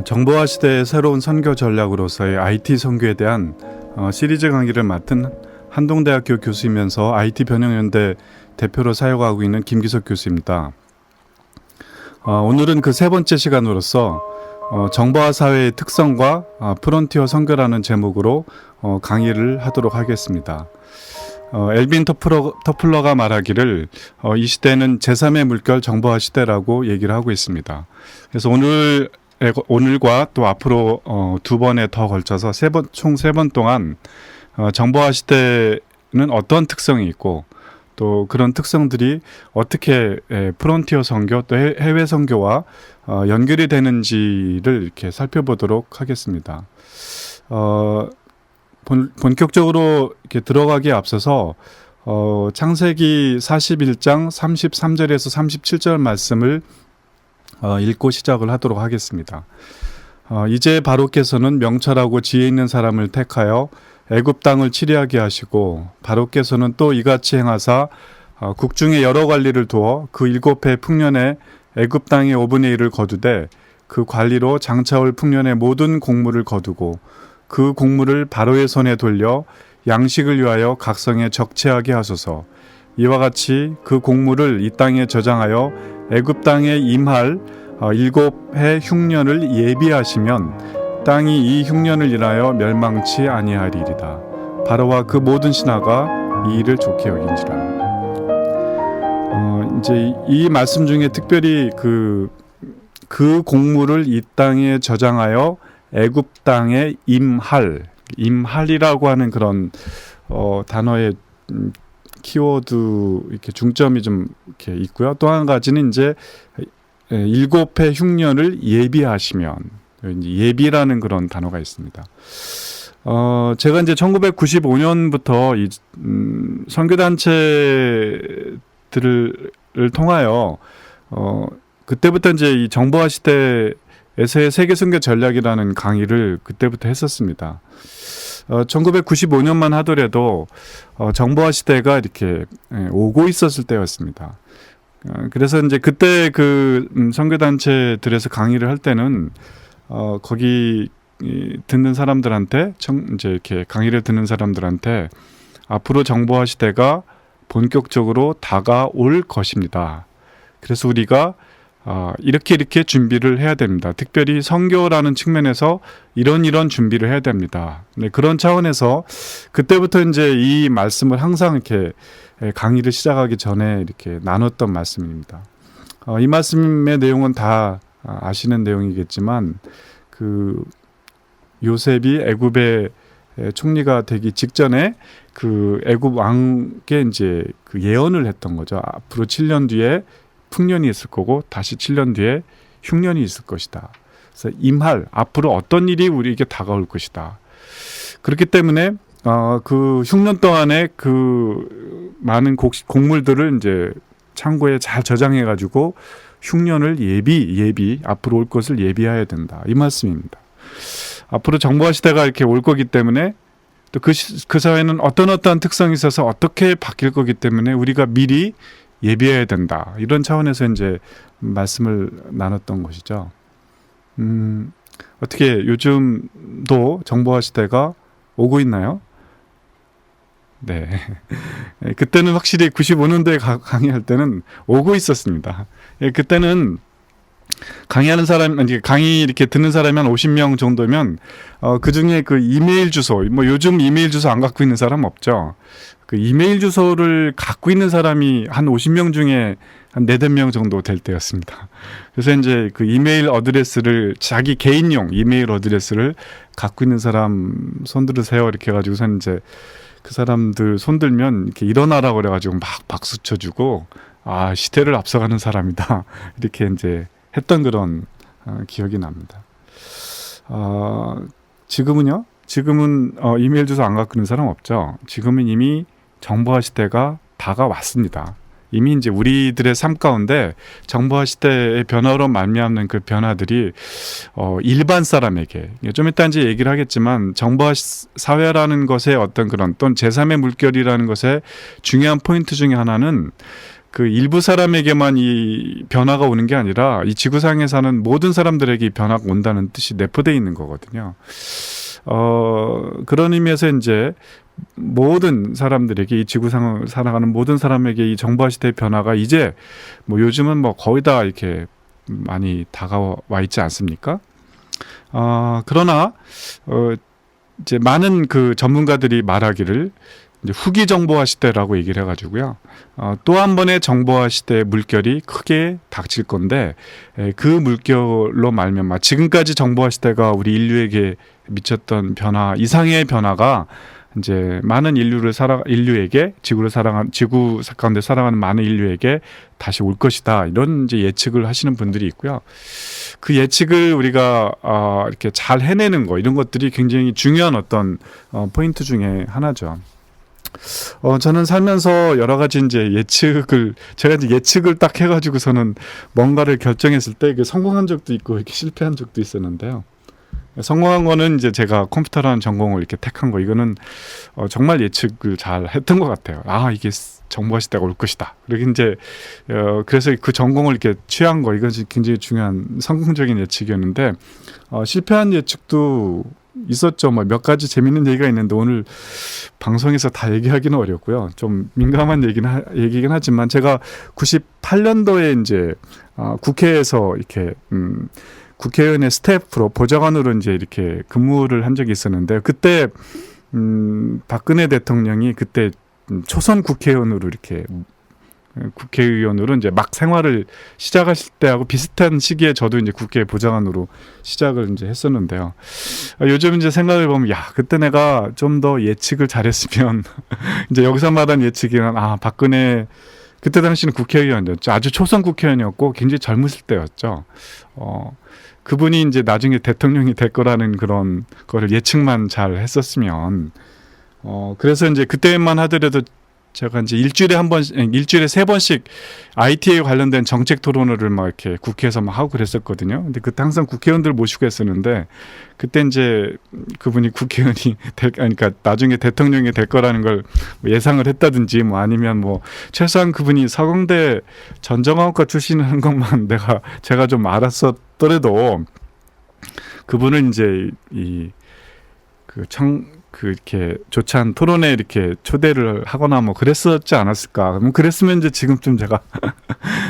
정보화 시대의 새로운 선교 전략으로서의 IT 선교에 대한 시리즈 강의를 맡은 한동대학교 교수이면서 IT 변형연대 대표로 사역하고 있는 김기석 교수입니다. 오늘은 그 세 번째 시간으로서 정보화 사회의 특성과 프론티어 선교라는 제목으로 강의를 하도록 하겠습니다. 엘빈 터플러가 말하기를 이 시대는 제3의 물결 정보화 시대라고 얘기를 하고 있습니다. 그래서 오늘과 또 앞으로 두 번에 더 걸쳐서 총 세 번 동안 정보화 시대는 어떤 특성이 있고 또 그런 특성들이 어떻게 프론티어 선교 또 해외 선교와 연결이 되는지를 이렇게 살펴보도록 하겠습니다. 본격적으로 이렇게 들어가기에 앞서서 창세기 41장 33절에서 37절 말씀을 읽고 시작을 하도록 하겠습니다. 이제 바로께서는 명철하고 지혜 있는 사람을 택하여 애굽 땅을 치리하게 하시고 바로께서는 또 이같이 행하사 국중에 여러 관리를 두어 그 7해 풍년에 애굽 땅의 5분의 1을 거두되 그 관리로 장차올 풍년의 모든 곡물을 거두고 그 곡물을 바로의 손에 돌려 양식을 위하여 각성에 적채하게 하소서. 이와 같이 그 곡물을 이 땅에 저장하여 애굽 땅에 임할 7해 흉년을 예비하시면 땅이 이 흉년을 인하여 멸망치 아니하리이다. 바로와 그 모든 신하가 이 일을 좋게 여긴지라. 이제 이 말씀 중에 특별히 그 곡물을 이 땅에 저장하여 애굽 땅에 임할이라고 하는 그런 단어의 키워드 이렇게 중점이 좀 이렇게 있고요. 또 한 가지는 이제 7해 흉년을 예비하시면 예비라는 그런 단어가 있습니다. 제가 이제 1995년부터 이 선교단체들을 통하여 그때부터 이제 이 정보화 시대에서의 세계 선교 전략이라는 강의를 그때부터 했었습니다. 1995년만 하더라도 정보화 시대가 이렇게 오고 있었을 때였습니다. 그래서 이제 그때 그 선교단체들에서 강의를 할 때는 거기 듣는 사람들한테 이제 이렇게 강의를 듣는 사람들한테 앞으로 정보화 시대가 본격적으로 다가올 것입니다. 그래서 우리가 이렇게 준비를 해야 됩니다. 특별히 선교라는 측면에서 이런 준비를 해야 됩니다. 네, 그런 차원에서 그때부터 이제 이 말씀을 항상 이렇게 강의를 시작하기 전에 이렇게 나눴던 말씀입니다. 이 말씀의 내용은 다 아시는 내용이겠지만 그 요셉이 애굽의 총리가 되기 직전에 그 애굽 왕께 이제 그 예언을 했던 거죠. 앞으로 7년 뒤에 풍년이 있을 거고 다시 7년 뒤에 흉년이 있을 것이다. 그래서 임할 앞으로 어떤 일이 우리에게 다가올 것이다. 그렇기 때문에 그 흉년 동안에 그 많은 곡물들을 이제 창고에 잘 저장해 가지고 흉년을 예비 앞으로 올 것을 예비해야 된다. 이 말씀입니다. 앞으로 정보화 시대가 이렇게 올 거기 때문에 또 그 사회는 어떤 특성이 있어서 어떻게 바뀔 거기 때문에 우리가 미리 예비해야 된다. 이런 차원에서 이제 말씀을 나눴던 것이죠. 어떻게 요즘도 정보화 시대가 오고 있나요? 네. 그때는 확실히 95년도에 강의할 때는 오고 있었습니다. 그때는 강의하는 사람, 강의 이렇게 듣는 사람이 한 50명 정도면, 그 중에 그 이메일 주소, 뭐 요즘 이메일 주소 안 갖고 있는 사람 없죠. 그 이메일 주소를 갖고 있는 사람이 한 50명 중에 한 4-5명 정도 될 때였습니다. 그래서 이제 그 이메일 어드레스를 자기 개인용 이메일 어드레스를 갖고 있는 사람 손들으세요. 이렇게 해가지고서 이제 그 사람들 손들면 이렇게 일어나라고 그래가지고 막 박수 쳐주고, 시대를 앞서가는 사람이다. 이렇게 이제 했던 그런 기억이 납니다. 지금은요? 지금은 이메일 주소 안 갖고 있는 사람 없죠. 지금은 이미 정보화 시대가 다가왔습니다. 이미 이제 우리들의 삶 가운데 정보화 시대의 변화로 말미암는 그 변화들이 일반 사람에게 좀 이따 이제 얘기를 하겠지만 정보화 사회라는 것의 어떤 그런 또는 제3의 물결이라는 것의 중요한 포인트 중에 하나는 그 일부 사람에게만 이 변화가 오는 게 아니라 이 지구상에 사는 모든 사람들에게 이 변화가 온다는 뜻이 내포되어 있는 거거든요. 그런 의미에서 이제 모든 사람들에게 이 지구상을 살아가는 모든 사람에게 이 정보화 시대의 변화가 이제 뭐 요즘은 뭐 거의 다 이렇게 많이 다가와 있지 않습니까? 그러나 이제 많은 그 전문가들이 말하기를 이제 후기 정보화 시대라고 얘기를 해가지고요. 또 한 번의 정보화 시대의 물결이 크게 닥칠 건데 그 물결로 말미암아 지금까지 정보화 시대가 우리 인류에게 미쳤던 변화 이상의 변화가 이제 많은 인류에게 지구 가운데 살아가는 많은 인류에게 다시 올 것이다. 이런 이제 예측을 하시는 분들이 있고요. 그 예측을 우리가 이렇게 잘 해내는 거 이런 것들이 굉장히 중요한 어떤 포인트 중에 하나죠. 저는 살면서 여러 가지 이제 제가 이제 예측을 딱 해가지고서는 뭔가를 결정했을 때 성공한 적도 있고 이렇게 실패한 적도 있었는데요. 성공한 거는 이제 제가 컴퓨터라는 전공을 이렇게 택한 거 이거는 정말 예측을 잘 했던 것 같아요. 이게 정보화 시대가 올 것이다. 그리고 이제 그래서 그 전공을 이렇게 취한 거 이건 굉장히 중요한 성공적인 예측이었는데 실패한 예측도 있었죠. 뭐 몇 가지 재밌는 얘기가 있는데 오늘 방송에서 다 얘기하기는 어렵고요. 좀 민감한 얘기긴 하지만 제가 98년도에 이제 국회에서 이렇게 국회의원의 스태프로 보좌관으로 이제 이렇게 근무를 한 적이 있었는데 그때 박근혜 대통령이 그때 초선 국회의원으로 이렇게 국회의원으로 이제 막 생활을 시작하실 때하고 비슷한 시기에 저도 이제 국회 보좌관으로 시작을 이제 했었는데요. 요즘 이제 생각을 보면 그때 내가 좀 더 예측을 잘했으면 이제 여기서 말한 예측이란 박근혜 그때 당시는 국회의원이었죠. 아주 초선 국회의원이었고 굉장히 젊으실 때였죠. 그분이 이제 나중에 대통령이 될 거라는 그런 거를 예측만 잘 했었으면 그래서 이제 그때만 하더라도 제가 이제 일주일에 3번씩 IT에 관련된 정책 토론회를 막 이렇게 국회에서 막 하고 그랬었거든요. 근데 그때 항상 국회의원들 모시고 했었는데 그때 이제 그분이 국회의원이 그러니까 나중에 대통령이 될 거라는 걸 예상을 했다든지 뭐 아니면 뭐 최소한 그분이 서강대 전정학과 출신이라는 것만 제가 좀 알았었더라도 그분을 이제 이렇게 조찬 토론에 이렇게 초대를 하거나 뭐 그랬었지 않았을까. 그랬으면 이제 지금쯤 제가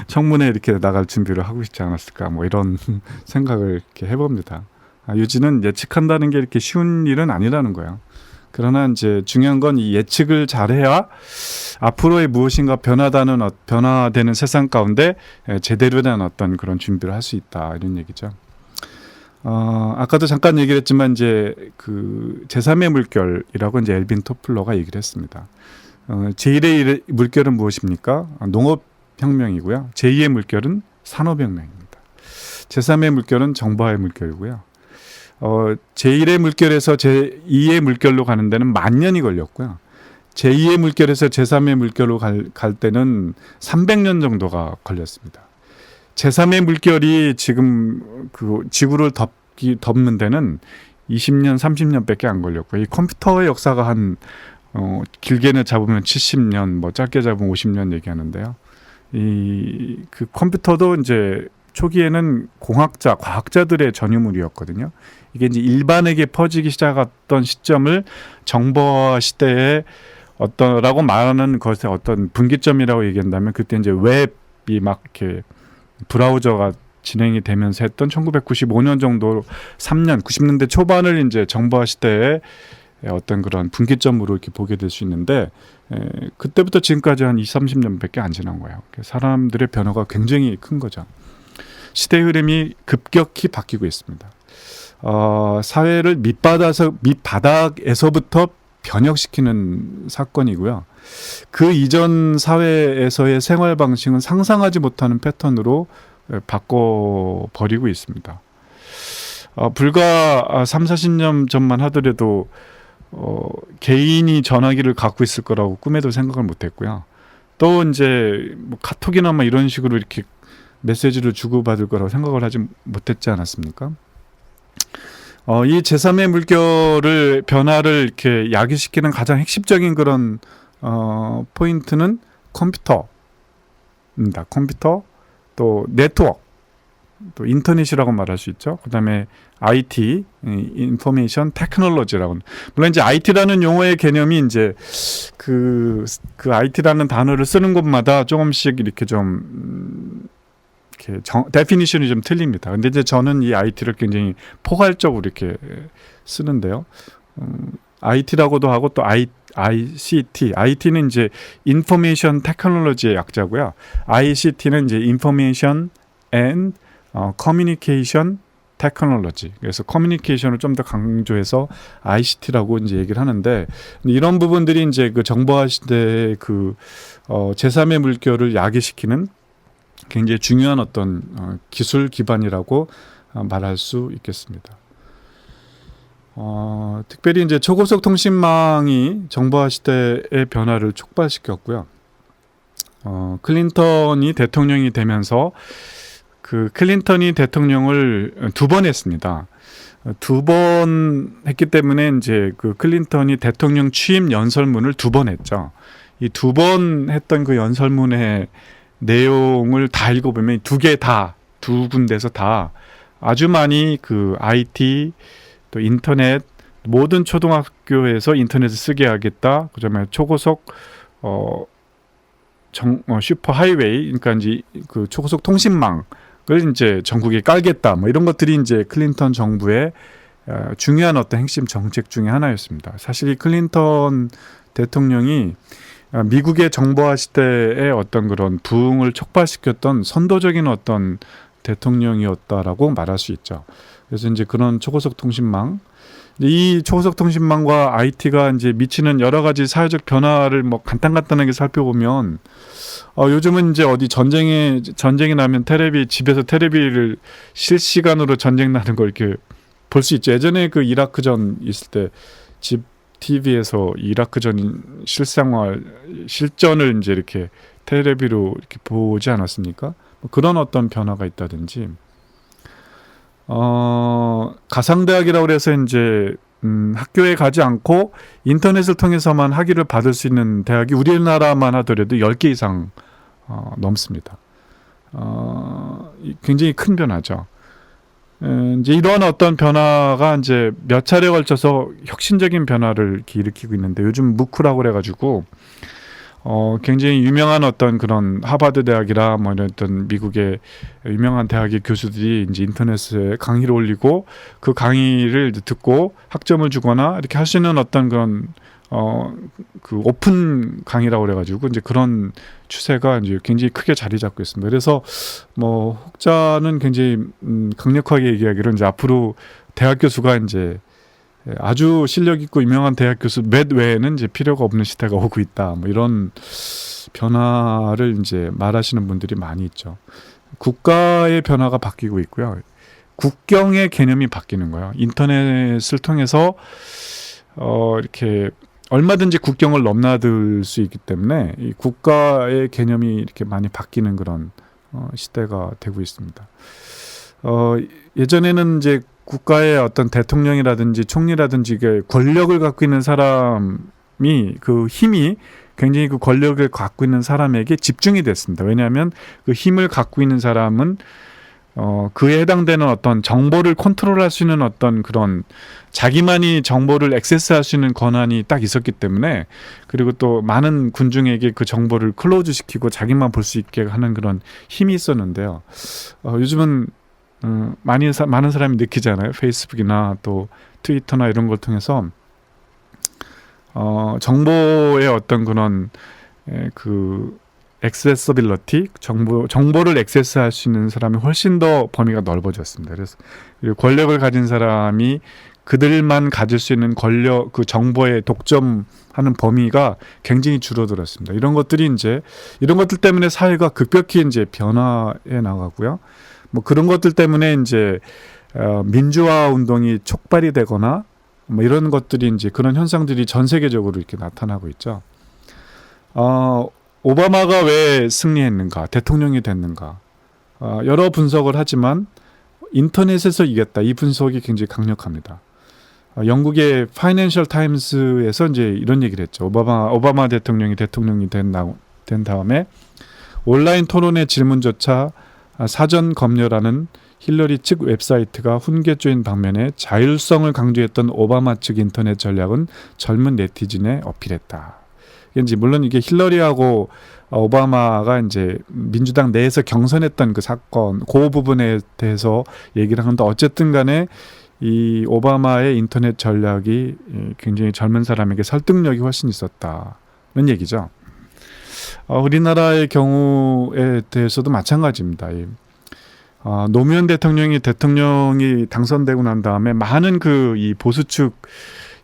청문회 이렇게 나갈 준비를 하고 있지 않았을까. 뭐 이런 생각을 이렇게 해봅니다. 유지는 예측한다는 게 이렇게 쉬운 일은 아니라는 거예요. 그러나 이제 중요한 건 이 예측을 잘해야 앞으로의 무엇인가 변화되는 세상 가운데 제대로 된 어떤 그런 준비를 할 수 있다. 이런 얘기죠. 아까도 잠깐 얘기를 했지만 이제 그 제3의 물결이라고 이제 엘빈 토플러가 얘기를 했습니다. 제1의 물결은 무엇입니까? 농업혁명이고요. 제2의 물결은 산업혁명입니다. 제3의 물결은 정보화의 물결이고요. 제1의 물결에서 제2의 물결로 가는 데는 10,000년이 걸렸고요. 제2의 물결에서 제3의 물결로 갈 때는 300년 정도가 걸렸습니다. 제3의 물결이 지금 그 지구를 덮는 데는 20년, 30년밖에 안 걸렸고요. 이 컴퓨터의 역사가 한 길게는 잡으면 70년, 뭐 짧게 잡으면 50년 얘기하는데요. 그 컴퓨터도 이제 초기에는 과학자들의 전유물이었거든요. 이게 이제 일반에게 퍼지기 시작했던 시점을 정보화 시대에 라고 말하는 것의 어떤 분기점이라고 얘기한다면 그때 이제 웹이 막 이렇게 브라우저가 진행이 되면서 했던 1995년 정도 90년대 초반을 이제 정보화 시대의 어떤 그런 분기점으로 이렇게 보게 될 수 있는데 그때부터 지금까지 한 20-30년밖에 안 지난 거예요. 사람들의 변화가 굉장히 큰 거죠. 시대 흐름이 급격히 바뀌고 있습니다. 사회를 밑바닥에서부터 변혁시키는 사건이고요. 그 이전 사회에서의 생활 방식은 상상하지 못하는 패턴으로 바꿔버리고 있습니다. 불과 30-40년 전만 하더라도 개인이 전화기를 갖고 있을 거라고 꿈에도 생각을 못했고요. 또 이제 뭐 카톡이나 뭐 이런 식으로 이렇게 메시지를 주고받을 거라고 생각을 하지 못했지 않았습니까? 이 제3의 물결을 변화를 이렇게 야기시키는 가장 핵심적인 그런 포인트는 컴퓨터 컴퓨터입니다. 컴퓨터, 또 네트워크, 또 인터넷이라고 말할 수 있죠. 그다음에 IT, 인포메이션 테크놀로지라고. 물론 이제 IT라는 용어의 개념이 이제 그 IT라는 단어를 쓰는 곳마다 조금씩 이렇게 좀 이렇게 데피니션이 좀 틀립니다. 근데 이제 저는 이 IT를 굉장히 포괄적으로 이렇게 쓰는데요. IT라고도 하고 또 ICT. IT는 이제 인포메이션 테크놀로지의 약자고요. ICT는 이제 인포메이션 앤 커뮤니케이션 테크놀로지. 그래서 커뮤니케이션을 좀 더 강조해서 ICT라고 이제 얘기를 하는데, 이런 부분들이 이제 그 정보화 시대의 그 제3의 물결을 야기시키는 굉장히 중요한 어떤 기술 기반이라고 말할 수 있겠습니다. 특별히 이제 초고속 통신망이 정보화 시대의 변화를 촉발시켰고요. 클린턴이 대통령이 되면서 그 클린턴이 대통령을 2번 했습니다. 2번 했기 때문에 이제 그 클린턴이 대통령 취임 연설문을 2번 했죠. 이 2번 했던 그 연설문의 내용을 다 읽어보면 두 군데서 다 아주 많이 그 IT, 또 인터넷, 모든 초등학교에서 인터넷을 쓰게 하겠다. 그다음에 초고속 슈퍼 하이웨이, 그러니까 이제 그 초고속 통신망을 이제 전국에 깔겠다. 뭐 이런 것들이 이제 클린턴 정부의 중요한 어떤 핵심 정책 중에 하나였습니다. 사실 이 클린턴 대통령이 미국의 정보화 시대의 어떤 그런 부흥을 촉발시켰던 선도적인 어떤 대통령이었다라고 말할 수 있죠. 그래서 이제 그런 초고속 통신망, 이 초고속 통신망과 IT가 이제 미치는 여러 가지 사회적 변화를 뭐 간단하게 살펴보면, 요즘은 이제 어디 전쟁이 나면 집에서 테레비를 실시간으로 전쟁 나는 걸 이렇게 볼 수 있죠. 예전에 그 이라크전 있을 때 집 TV에서 이라크전 실전을 이제 이렇게 테레비로 이렇게 보지 않았습니까? 그런 어떤 변화가 있다든지, 가상대학이라고 해서 이제 학교에 가지 않고 인터넷을 통해서만 학위를 받을 수 있는 대학이 우리나라만 하더라도 10개 이상 넘습니다. 굉장히 큰 변화죠. 이제 이런 어떤 변화가 이제 몇 차례에 걸쳐서 혁신적인 변화를 이렇게 일으키고 있는데, 요즘 무크라고 그래가지고 굉장히 유명한 어떤 그런 하버드 대학이라 뭐 이런 어떤 미국의 유명한 대학의 교수들이 이제 인터넷에 강의를 올리고 그 강의를 듣고 학점을 주거나 이렇게 할 수 있는 어떤 그런 그 오픈 강의라고 그래가지고 이제 그런 추세가 이제 굉장히 크게 자리 잡고 있습니다. 그래서 뭐 혹자는 굉장히 강력하게 얘기하기로 이제 앞으로 대학 교수가 이제 아주 실력 있고 유명한 대학 교수 몇 외에는 이제 필요가 없는 시대가 오고 있다. 뭐 이런 변화를 이제 말하시는 분들이 많이 있죠. 국가의 변화가 바뀌고 있고요. 국경의 개념이 바뀌는 거예요. 인터넷을 통해서 이렇게 얼마든지 국경을 넘나들 수 있기 때문에 이 국가의 개념이 이렇게 많이 바뀌는 그런 시대가 되고 있습니다. 예전에는 이제 국가의 어떤 대통령이라든지 총리라든지 권력을 갖고 있는 사람이 그 힘이 굉장히 그 권력을 갖고 있는 사람에게 집중이 됐습니다. 왜냐하면 그 힘을 갖고 있는 사람은 그에 해당되는 어떤 정보를 컨트롤할 수 있는 어떤 그런 자기만이 정보를 액세스할 수 있는 권한이 딱 있었기 때문에, 그리고 또 많은 군중에게 그 정보를 클로즈 시키고 자기만 볼 수 있게 하는 그런 힘이 있었는데요. 요즘은 많은 사람이 느끼잖아요. 페이스북이나 또 트위터나 이런 걸 통해서 정보의 어떤 그런 그 액세서빌리티, 정보를 액세스할 수 있는 사람이 훨씬 더 범위가 넓어졌습니다. 그래서 권력을 가진 사람이 그들만 가질 수 있는 그 정보의 독점하는 범위가 굉장히 줄어들었습니다. 이런 것들 때문에 사회가 급격히 이제 변화해 나가고요. 뭐 그런 것들 때문에 이제 민주화 운동이 촉발이 되거나 뭐 이런 것들이 이제 그런 현상들이 전 세계적으로 이렇게 나타나고 있죠. 오바마가 왜 승리했는가, 대통령이 됐는가, 여러 분석을 하지만 인터넷에서 이겼다. 이 분석이 굉장히 강력합니다. 영국의 파이낸셜 타임스에서 이제 이런 얘기를 했죠. 오바마 대통령이 된 다음에 온라인 토론의 질문조차 사전 검열하는 힐러리 측 웹사이트가 훈계조인 방면에 자율성을 강조했던 오바마 측 인터넷 전략은 젊은 네티즌에 어필했다. 이제 물론 이게 힐러리하고 오바마가 이제 민주당 내에서 경선했던 그 사건, 그 부분에 대해서 얘기를 하는데 어쨌든 간에 이 오바마의 인터넷 전략이 굉장히 젊은 사람에게 설득력이 훨씬 있었다는 얘기죠. 우리나라의 경우에 대해서도 마찬가지입니다. 노무현 대통령이 당선되고 난 다음에 많은 이 보수 측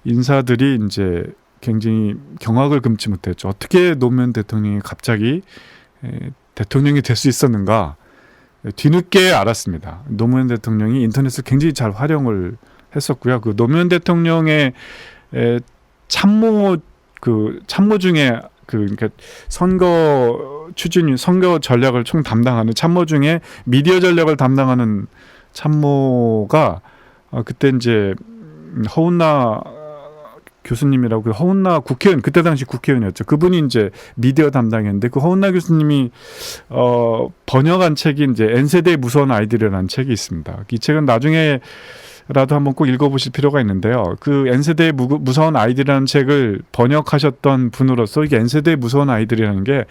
인사들이 이제 굉장히 경악을 금치 못했죠. 어떻게 노무현 대통령이 갑자기 대통령이 될 수 있었는가? 뒤늦게 알았습니다. 노무현 대통령이 인터넷을 굉장히 잘 활용을 했었고요. 그 노무현 대통령의 참모 중에 그러니까 선거 전략을 총 담당하는 참모 중에 미디어 전략을 담당하는 참모가 그때 이제 허운나 교수님이라고 그 허운나 국회의원 그때 당시 국회의원이었죠. 그분이 이제 미디어 담당했는데 그 허운나 교수님이 번역한 책이 이제 N세대의 무서운 아이들이라는 책이 있습니다. 이 책은 나중에라도 한번 꼭 읽어보실 필요가 있는데요. 그 N세대의 무서운 아이들이라는 책을 번역하셨던 분으로서 이게 N세대의 무서운 아이들이라는 게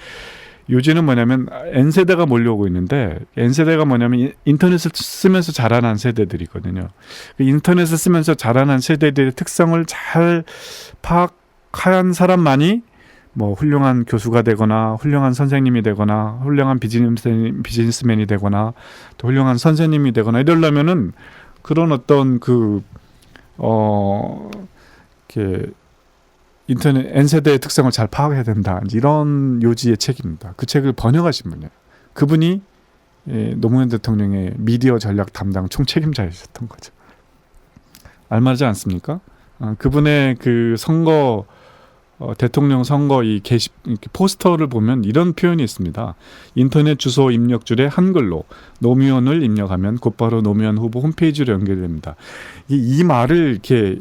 요즘은 뭐냐면 N세대가 몰려오고 있는데 N세대가 뭐냐면 인터넷을 쓰면서 자라난 세대들이거든요. 인터넷을 쓰면서 자라난 세대들의 특성을 잘 파악한 사람만이 뭐 훌륭한 교수가 되거나 훌륭한 선생님이 되거나 훌륭한 비즈니스맨이 되거나 또 훌륭한 선생님이 되거나 이러려면은 그런 어떤 이렇게 인터넷 N세대의 특성을 잘 파악해야 된다. 이런 요지의 책입니다. 그 책을 번역하신 분이에요. 그분이 노무현 대통령의 미디어 전략 담당 총책임자이셨던 거죠. 알만하지 않습니까? 그분의 그 선거 대통령 선거 이렇게 포스터를 보면 이런 표현이 있습니다. 인터넷 주소 입력줄에 한글로 노무현을 입력하면 곧바로 노무현 후보 홈페이지로 연결됩니다. 이 말을 이렇게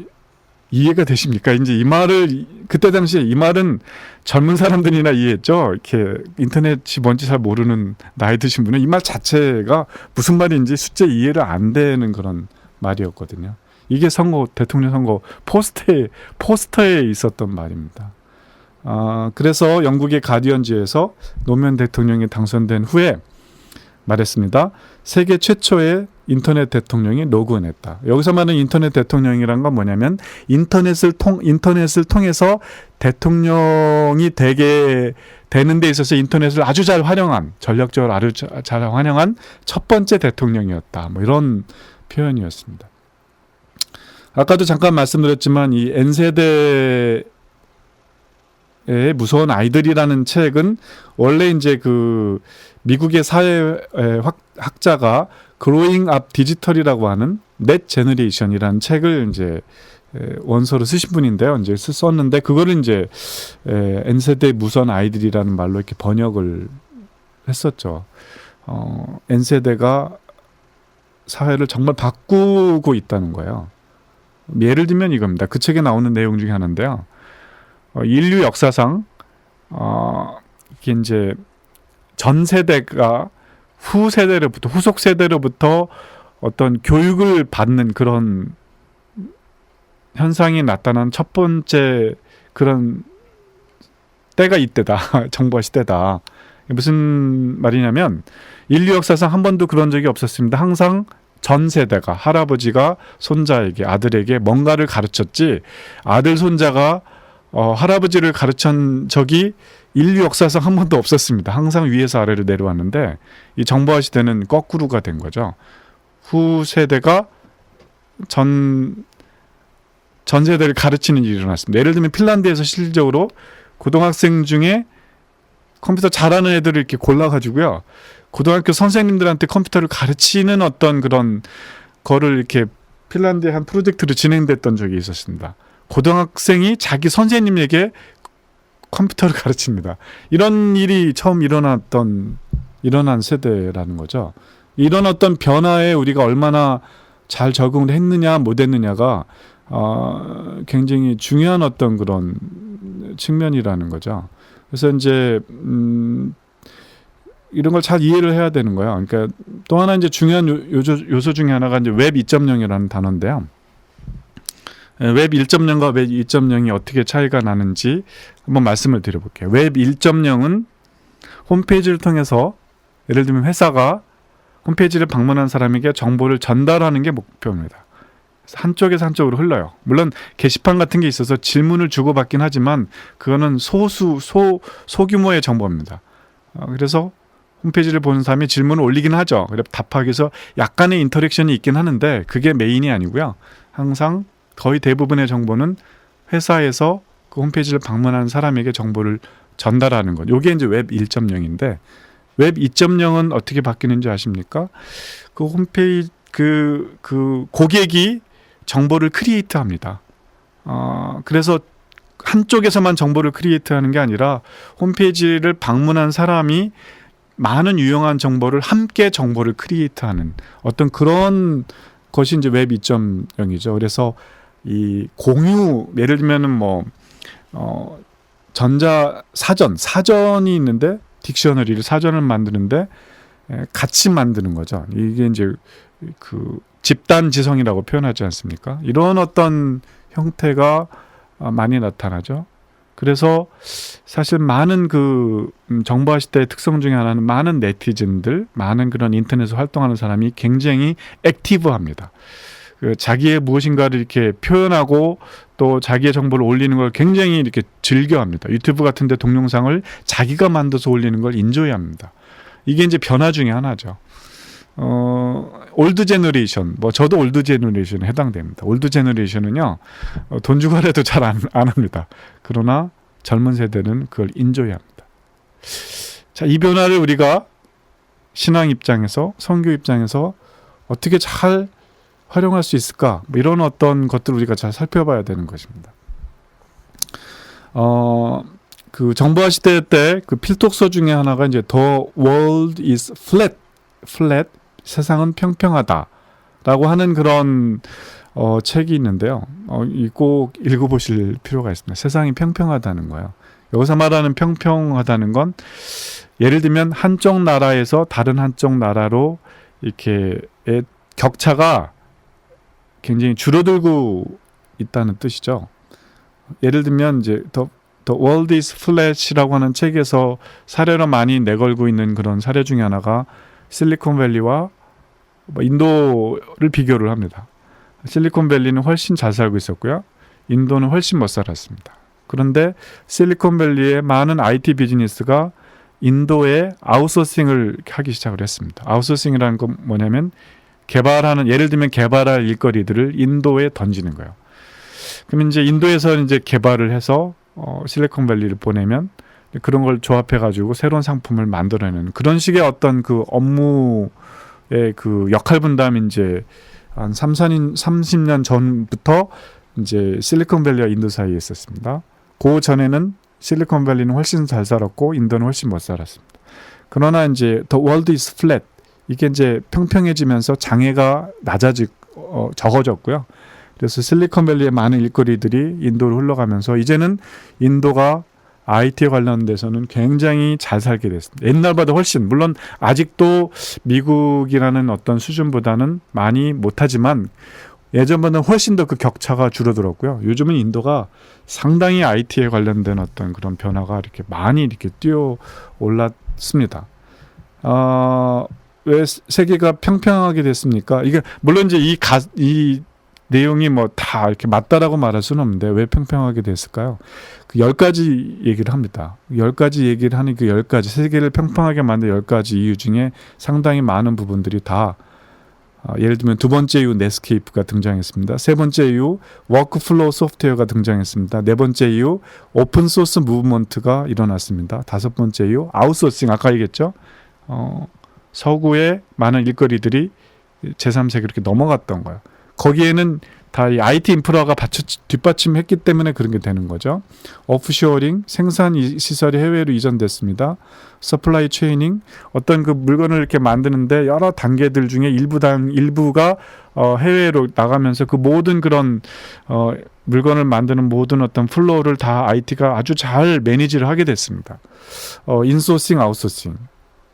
이해가 되십니까? 이제 이 말을 그때 당시에 이 말은 젊은 사람들이나 이해했죠. 이렇게 인터넷이 뭔지 잘 모르는 나이 드신 분은 이 말 자체가 무슨 말인지 실제 이해를 안 되는 그런 말이었거든요. 이게 대통령 선거 포스터에 있었던 말입니다. 그래서 영국의 가디언지에서 노무현 대통령이 당선된 후에 말했습니다. 세계 최초의 인터넷 대통령이 로그인했다. 여기서 말하는 인터넷 대통령이란 건 뭐냐면 인터넷을 통해서 대통령이 되는 데 있어서 인터넷을 아주 잘 활용한 전략적으로 아주 잘 활용한 첫 번째 대통령이었다. 뭐 이런 표현이었습니다. 아까도 잠깐 말씀드렸지만 이 N세대의 무서운 아이들이라는 책은 원래 이제 그 미국의 사회 학자가 Growing Up Digital이라고 하는 Net Generation이라는 책을 이제 원서로 쓰신 분인데요. 이제 썼는데 그거를 이제 N세대의 무서운 아이들이라는 말로 이렇게 번역을 했었죠. N세대가 사회를 정말 바꾸고 있다는 거예요. 예를 들면 이겁니다. 그 책에 나오는 내용 중에 하나인데요. 인류 역사상 이게 이제 전 세대가 후속 세대로부터 어떤 교육을 받는 그런 현상이 나타난 첫 번째 그런 때가 이때다. 정보화 시대다. 무슨 말이냐면 인류 역사상 한 번도 그런 적이 없었습니다. 항상 전 세대가 할아버지가 손자에게 아들에게 뭔가를 가르쳤지 아들 손자가 할아버지를 가르친 적이 인류 역사상 한 번도 없었습니다. 항상 위에서 아래로 내려왔는데 이 정보화 시대는 거꾸로가 된 거죠. 후 세대가 전 세대를 가르치는 일이 일어났습니다. 예를 들면 핀란드에서 실질적으로 고등학생 중에 컴퓨터 잘하는 애들을 이렇게 골라가지고요. 고등학교 선생님들한테 컴퓨터를 가르치는 어떤 그런 거를 이렇게 핀란드의 한 프로젝트로 진행됐던 적이 있었습니다. 고등학생이 자기 선생님에게 컴퓨터를 가르칩니다. 이런 일이 처음 일어난 세대라는 거죠. 이런 어떤 변화에 우리가 얼마나 잘 적응을 했느냐 못했느냐가 굉장히 중요한 어떤 그런 측면이라는 거죠. 그래서 이제 이런 걸 잘 이해를 해야 되는 거예요. 그러니까 또 하나 이제 중요한 요소 중에 하나가 이제 웹 2.0이라는 단어인데요. 웹 1.0과 웹 2.0이 어떻게 차이가 나는지 한번 말씀을 드려볼게요. 웹 1.0은 홈페이지를 통해서 예를 들면 회사가 홈페이지를 방문한 사람에게 정보를 전달하는 게 목표입니다. 한쪽에서 한쪽으로 흘러요. 물론 게시판 같은 게 있어서 질문을 주고받긴 하지만 그거는 소규모의 정보입니다. 그래서 홈페이지를 보는 사람이 질문을 올리긴 하죠. 그래서 답하기 위해서 약간의 인터랙션이 있긴 하는데 그게 메인이 아니고요. 항상 거의 대부분의 정보는 회사에서 그 홈페이지를 방문한 사람에게 정보를 전달하는 것. 이게 이제 웹 1.0인데 웹 2.0은 어떻게 바뀌는지 아십니까? 그 홈페이지 그 고객이 정보를 크리에이트합니다. 그래서 한쪽에서만 정보를 크리에이트하는 게 아니라 홈페이지를 방문한 사람이 많은 유용한 정보를 함께 정보를 크리에이트하는 어떤 그런 것이 이제 웹 2.0이죠. 그래서 이 공유 예를 들면은 전자 사전이 있는데 딕셔너리를 사전을 만드는데 같이 만드는 거죠. 이게 이제 그 집단 지성이라고 표현하지 않습니까? 이런 어떤 형태가 많이 나타나죠. 그래서 사실 많은 그 정보화 시대의 특성 중에 하나는 많은 네티즌들, 많은 그런 인터넷에서 활동하는 사람이 굉장히 액티브합니다. 그 자기의 무엇인가를 이렇게 표현하고 또 자기의 정보를 올리는 걸 굉장히 이렇게 즐겨합니다. 유튜브 같은 데 동영상을 자기가 만들어서 올리는 걸 인조이합니다. 이게 이제 변화 중에 하나죠. 올드 제너레이션, 저도 올드 제너레이션에 해당됩니다. 올드 제너레이션은요, 돈 주고 하래도 잘 안 합니다. 그러나 젊은 세대는 그걸 인조이합니다. 자, 이 변화를 우리가 신앙 입장에서, 선교 입장에서 어떻게 잘 활용할 수 있을까? 이런 어떤 것들을 우리가 잘 살펴봐야 되는 것입니다. 그 정보화 시대 때 그 필독서 중에 하나가 이제 The World is Flat, 세상은 평평하다라고 하는 그런 책이 있는데요. 꼭 읽어보실 필요가 있습니다. 세상이 평평하다는 거예요. 여기서 말하는 평평하다는 건 예를 들면 한쪽 나라에서 다른 한쪽 나라로 이렇게 격차가 굉장히 줄어들고 있다는 뜻이죠. 예를 들면 이제 The World is Flat이라고 하는 책에서 사례로 많이 내걸고 있는 그런 사례 중에 하나가 실리콘밸리와 인도를 비교를 합니다. 실리콘밸리는 훨씬 잘 살고 있었고요. 인도는 훨씬 못 살았습니다. 그런데 실리콘밸리의 많은 IT 비즈니스가 인도에 아웃소싱을 하기 시작을 했습니다. 아웃소싱이라는 건 뭐냐면 예를 들면 개발할 일거리들을 인도에 던지는 거예요. 그럼 이제 인도에서 이제 개발을 해서 실리콘밸리를 보내면 그런 걸 조합해가지고 새로운 상품을 만들어내는 그런 식의 어떤 그 업무의 그 역할 분담이 이제 한 30년 전부터 이제 실리콘밸리와 인도 사이에 있었습니다. 그 전에는 실리콘밸리는 훨씬 잘 살았고 인도는 훨씬 못 살았습니다. 그러나 이제 The World is Flat 이게 이제 평평해지면서 장애가 적어졌고요. 그래서 실리콘밸리의 많은 일거리들이 인도로 흘러가면서 이제는 인도가 IT에 관련돼서는 굉장히 잘 살게 됐습니다. 옛날보다 훨씬 물론 아직도 미국이라는 어떤 수준보다는 많이 못하지만 예전보다는 훨씬 더 그 격차가 줄어들었고요. 요즘은 인도가 상당히 IT에 관련된 어떤 그런 변화가 이렇게 많이 이렇게 뛰어 올랐습니다. 왜 세계가 평평하게 됐습니까? 이게 물론 이제 이 내용이 다 이렇게 맞다라고 말할 수는 없는데 왜 평평하게 됐을까요? 그 10가지 얘기를 합니다. 10가지 얘기를 하는 그 10가지 세계를 평평하게 만든 10가지 이유 중에 상당히 많은 부분들이 다 예를 들면 두 번째 이유 넷스케이프가 등장했습니다. 세 번째 이유 워크플로우 소프트웨어가 등장했습니다. 네 번째 이유 오픈소스 무브먼트가 일어났습니다. 다섯 번째 이유 아웃소싱 아까 얘기했죠. 서구의 많은 일거리들이 제3세계로 이렇게 넘어갔던 거예요. 거기에는 다 이 IT 인프라가 뒷받침했기 때문에 그런 게 되는 거죠. 오프쇼어링, 생산 시설이 해외로 이전됐습니다. 서플라이 체이닝, 어떤 그 물건을 이렇게 만드는데 여러 단계들 중에 일부가 해외로 나가면서 그 모든 그런 물건을 만드는 모든 어떤 플로우를 다 IT가 아주 잘 매니지를 하게 됐습니다. 인소싱, 아웃소싱.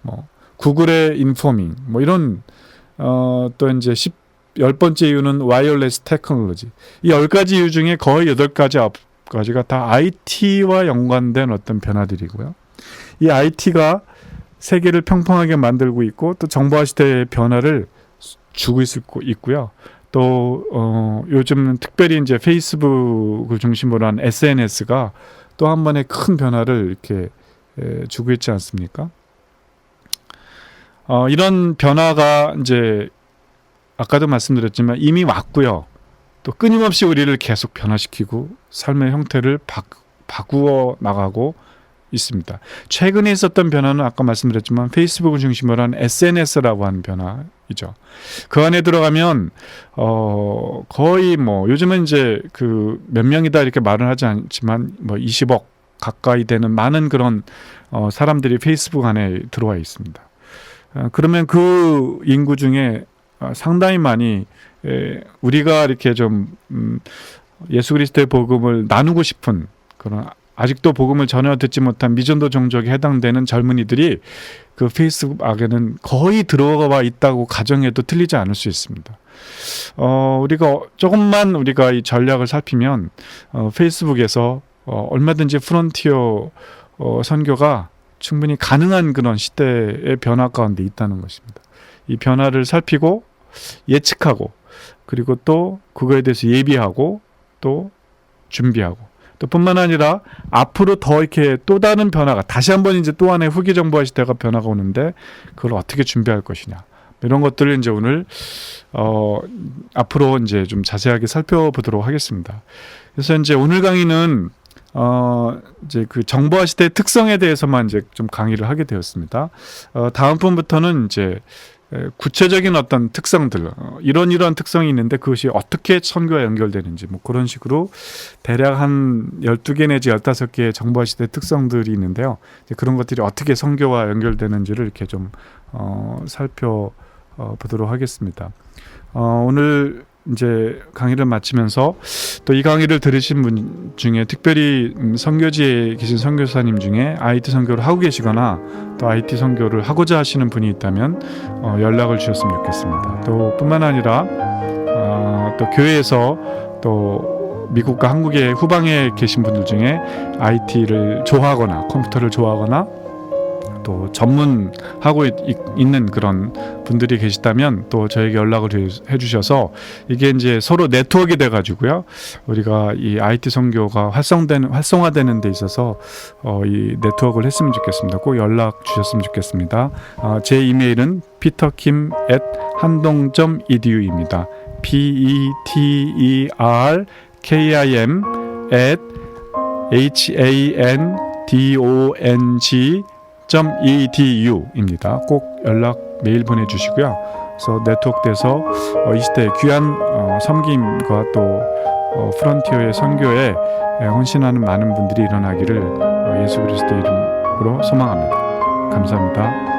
뭐 구글의 인포밍, 뭐 이런 또 이제 10번째 이유는 와이어리스 테크놀로지. 이 10가지 이유 중에 거의 8가지가 다 IT와 연관된 어떤 변화들이고요. 이 IT가 세계를 평평하게 만들고 있고 또 정보화 시대의 변화를 주고 있고요. 또 요즘은 특별히 이제 페이스북을 중심으로 한 SNS가 또 한 번의 큰 변화를 이렇게 주고 있지 않습니까? 이런 변화가 이제 아까도 말씀드렸지만 이미 왔고요. 또 끊임없이 우리를 계속 변화시키고 삶의 형태를 바꾸어 나가고 있습니다. 최근에 있었던 변화는 아까 말씀드렸지만 페이스북을 중심으로 한 SNS라고 하는 변화이죠. 그 안에 들어가면 거의 뭐 요즘은 이제 그 몇 명이다 이렇게 말은 하지 않지만 뭐 20억 가까이 되는 많은 그런 사람들이 페이스북 안에 들어와 있습니다. 그러면 그 인구 중에 상당히 많이 우리가 이렇게 좀 예수 그리스도의 복음을 나누고 싶은 그런 아직도 복음을 전혀 듣지 못한 미전도 종족에 해당되는 젊은이들이 그 페이스북 안에는 거의 들어가 있다고 가정해도 틀리지 않을 수 있습니다. 우리가 조금만 우리가 이 전략을 살피면 페이스북에서 얼마든지 프론티어 선교가 충분히 가능한 그런 시대의 변화 가운데 있다는 것입니다. 이 변화를 살피고 예측하고 그리고 또 그거에 대해서 예비하고 또 준비하고 또 뿐만 아니라 앞으로 더 이렇게 또 다른 변화가 다시 한번 이제 또 하나의 후기 정보화 시대가 변화가 오는데 그걸 어떻게 준비할 것이냐 이런 것들을 이제 오늘 앞으로 이제 좀 자세하게 살펴보도록 하겠습니다. 그래서 이제 오늘 강의는 이제 그 정보화 시대의 특성에 대해서만 이제 좀 강의를 하게 되었습니다. 다음 분부터는 이제 구체적인 어떤 특성들, 이런 특성이 있는데 그것이 어떻게 선교와 연결되는지 뭐 그런 식으로 대략 한 12개 내지 15개의 정보화 시대 특성들이 있는데요. 이제 그런 것들이 어떻게 선교와 연결되는지를 이렇게 좀 살펴보도록 하겠습니다. 오늘 이제 강의를 마치면서 또 이 강의를 들으신 분 중에 특별히 선교지에 계신 선교사님 중에 IT 선교를 하고 계시거나 또 IT 선교를 하고자 하시는 분이 있다면 연락을 주셨으면 좋겠습니다. 또 뿐만 아니라 또 교회에서 또 미국과 한국의 후방에 계신 분들 중에 IT를 좋아하거나 컴퓨터를 좋아하거나 또 전문하고 있는 그런 분들이 계시다면 또 저에게 연락을 해주셔서 이게 이제 서로 네트워크가 돼가지고요. 우리가 이 IT 선교가 활성화되는 데 있어서 이 네트워크를 했으면 좋겠습니다. 꼭 연락 주셨으면 좋겠습니다. 제 이메일은 peterkim@handong.edu입니다. peterkim@handong.edu입니다. 꼭 연락 메일 보내주시고요. 그래서 네트워크돼서 이 시대 귀한 섬김과 또 프론티어의 선교에 헌신하는 많은 분들이 일어나기를 예수 그리스도의 이름으로 소망합니다. 감사합니다.